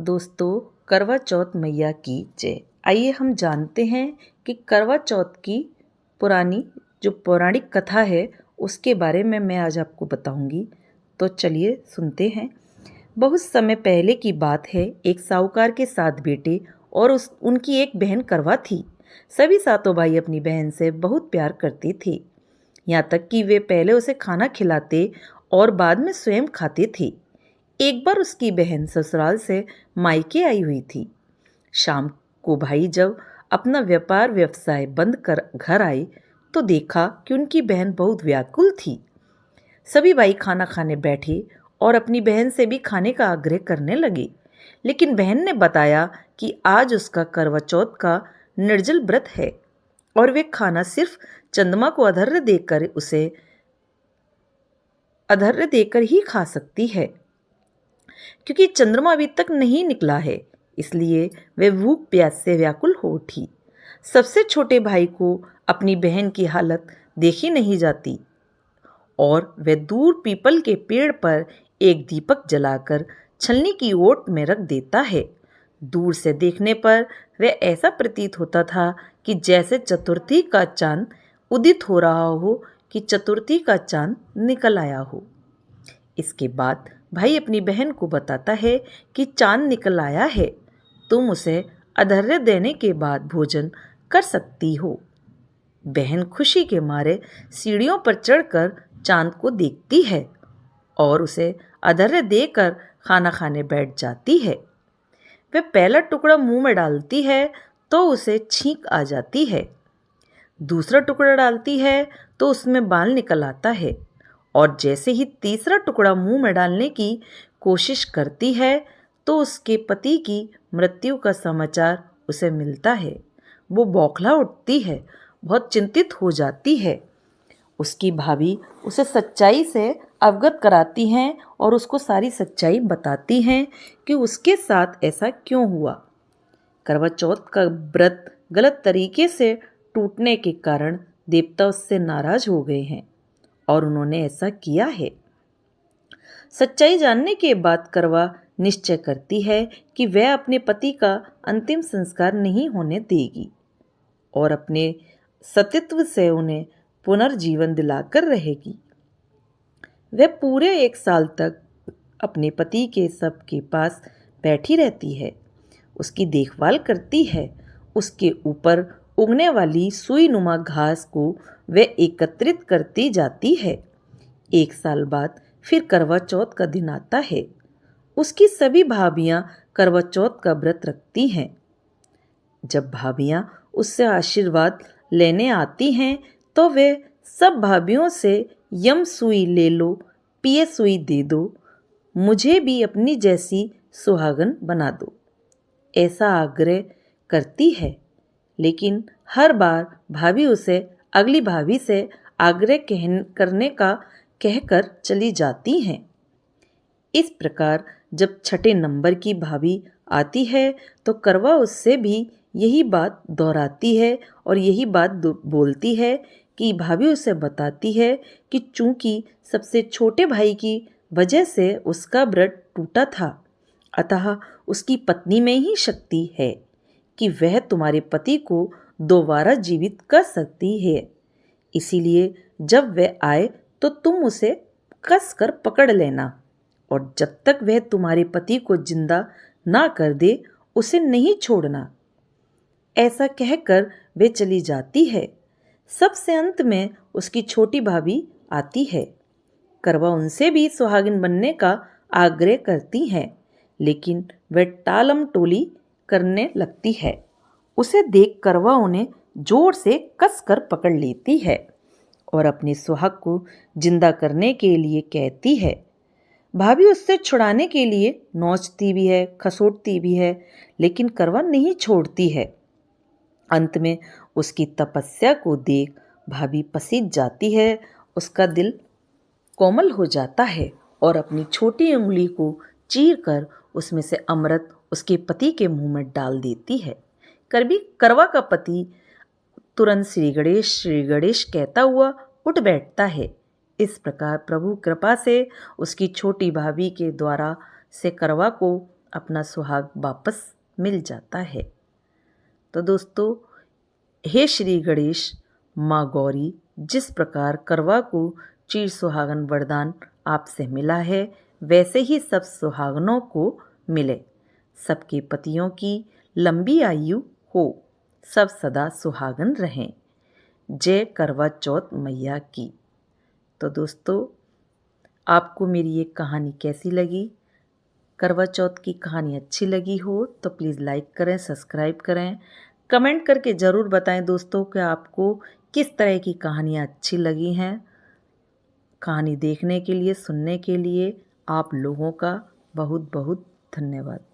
दोस्तों, करवा चौथ मैया की जय। आइए हम जानते हैं कि करवा चौथ की पुरानी जो पौराणिक कथा है उसके बारे में मैं आज आपको बताऊंगी। तो चलिए सुनते हैं। बहुत समय पहले की बात है। एक साहूकार के 7 बेटे और उनकी एक बहन करवा थी। सभी सातों भाई अपनी बहन से बहुत प्यार करते थे, यहाँ तक कि वे पहले उसे खाना खिलाते और बाद में स्वयं खाते थे। एक बार उसकी बहन ससुराल से मायके आई हुई थी। शाम को भाई जब अपना व्यापार व्यवसाय बंद कर घर आए तो देखा कि उनकी बहन बहुत व्याकुल थी। सभी भाई खाना खाने बैठे और अपनी बहन से भी खाने का आग्रह करने लगे, लेकिन बहन ने बताया कि आज उसका करवा चौथ का निर्जल व्रत है और वे खाना सिर्फ चंद्रमा को अधर्य देकर ही खा सकती है, क्योंकि चंद्रमा अभी तक नहीं निकला है। इसलिए वे भूख प्यास से व्याकुल हो उठी। सबसे छोटे भाई को अपनी बहन की हालत देखी नहीं जाती और वह दूर पीपल के पेड़ पर एक दीपक जलाकर छलनी की ओट में रख देता है। दूर से देखने पर वह ऐसा प्रतीत होता था कि जैसे चतुर्थी का चांद उदित हो रहा हो, कि चतुर्थी का चांद निकल आया हो। इसके बाद भाई अपनी बहन को बताता है कि चांद निकल आया है, तुम उसे अधर्य देने के बाद भोजन कर सकती हो। बहन खुशी के मारे सीढ़ियों पर चढ़कर चांद को देखती है और उसे अधर्य देकर खाना खाने बैठ जाती है। वह पहला टुकड़ा मुंह में डालती है तो उसे छींक आ जाती है। दूसरा टुकड़ा डालती है तो उसमें बाल निकल आता है और जैसे ही तीसरा टुकड़ा मुंह में डालने की कोशिश करती है तो उसके पति की मृत्यु का समाचार उसे मिलता है। वो बौखला उठती है, बहुत चिंतित हो जाती है। उसकी भाभी उसे सच्चाई से अवगत कराती हैं और उसको सारी सच्चाई बताती हैं कि उसके साथ ऐसा क्यों हुआ। करवा चौथ का व्रत गलत तरीके से टूटने के कारण देवता उससे नाराज हो गए हैं और उन्होंने ऐसा किया है। सच्चाई जानने के बाद करवा निश्चय करती है कि वह अपने पति का अंतिम संस्कार नहीं होने देगी और अपने सतीत्व से उन्हें पुनर्जीवन दिलाकर रहेगी। वह पूरे 1 साल तक अपने पति के शव के पास बैठी रहती है, उसकी देखभाल करती है। उसके ऊपर उगने वाली सुई नुमा घास को वह एकत्रित करती जाती है। 1 साल बाद फिर करवा चौथ का दिन आता है। उसकी सभी भाभियां करवा चौथ का व्रत रखती हैं। जब भाभियां उससे आशीर्वाद लेने आती हैं तो वे सब भाभियों से यम सुई ले लो, पिए सुई दे दो, मुझे भी अपनी जैसी सुहागन बना दो, ऐसा आग्रह करती है। लेकिन हर बार भाभी उसे अगली भाभी से आग्रह करने का कहकर चली जाती हैं। इस प्रकार जब छठे नंबर की भाभी आती है तो करवा उससे भी यही बात दोहराती है और यही बात बोलती है कि भाभी उसे बताती है कि चूंकि सबसे छोटे भाई की वजह से उसका व्रत टूटा था, अतः उसकी पत्नी में ही शक्ति है कि वह तुम्हारे पति को दोबारा जीवित कर सकती है। इसीलिए जब वह आए तो तुम उसे कसकर पकड़ लेना और जब तक वह तुम्हारे पति को जिंदा ना कर दे उसे नहीं छोड़ना। ऐसा कहकर वे चली जाती है। सबसे अंत में उसकी छोटी भाभी आती है। करवा उनसे भी सुहागिन बनने का आग्रह करती हैं, लेकिन वह टालम टोली करने लगती है। उसे देख करवा उन्हें जोर से कसकर पकड़ लेती है और अपने सुहाग को जिंदा करने के लिए कहती है। भाभी उससे छुड़ाने के लिए नोचती भी है, खसोटती भी है, लेकिन करवा नहीं छोड़ती है। अंत में उसकी तपस्या को देख भाभी पसीज जाती है। उसका दिल कोमल हो जाता है और अपनी छोटी उंगली को चीरकर उसमें से अमृत उसके पति के मुंह में डाल देती है। करवा का पति तुरंत श्री गणेश कहता हुआ उठ बैठता है। इस प्रकार प्रभु कृपा से उसकी छोटी भाभी के द्वारा से करवा को अपना सुहाग वापस मिल जाता है। तो दोस्तों, हे श्री गणेश, माँ गौरी, जिस प्रकार करवा को चिर सुहागन वरदान आपसे मिला है, वैसे ही सब सुहागनों को मिले। सबके पतियों की लंबी आयु हो, सब सदा सुहागन रहें। जय करवा चौथ मैया की। तो दोस्तों, आपको मेरी ये कहानी कैसी लगी? करवा चौथ की कहानी अच्छी लगी हो तो प्लीज़ लाइक करें, सब्सक्राइब करें, कमेंट करके ज़रूर बताएं दोस्तों कि आपको किस तरह की कहानियाँ अच्छी लगी हैं। कहानी देखने के लिए, सुनने के लिए आप लोगों का बहुत बहुत धन्यवाद।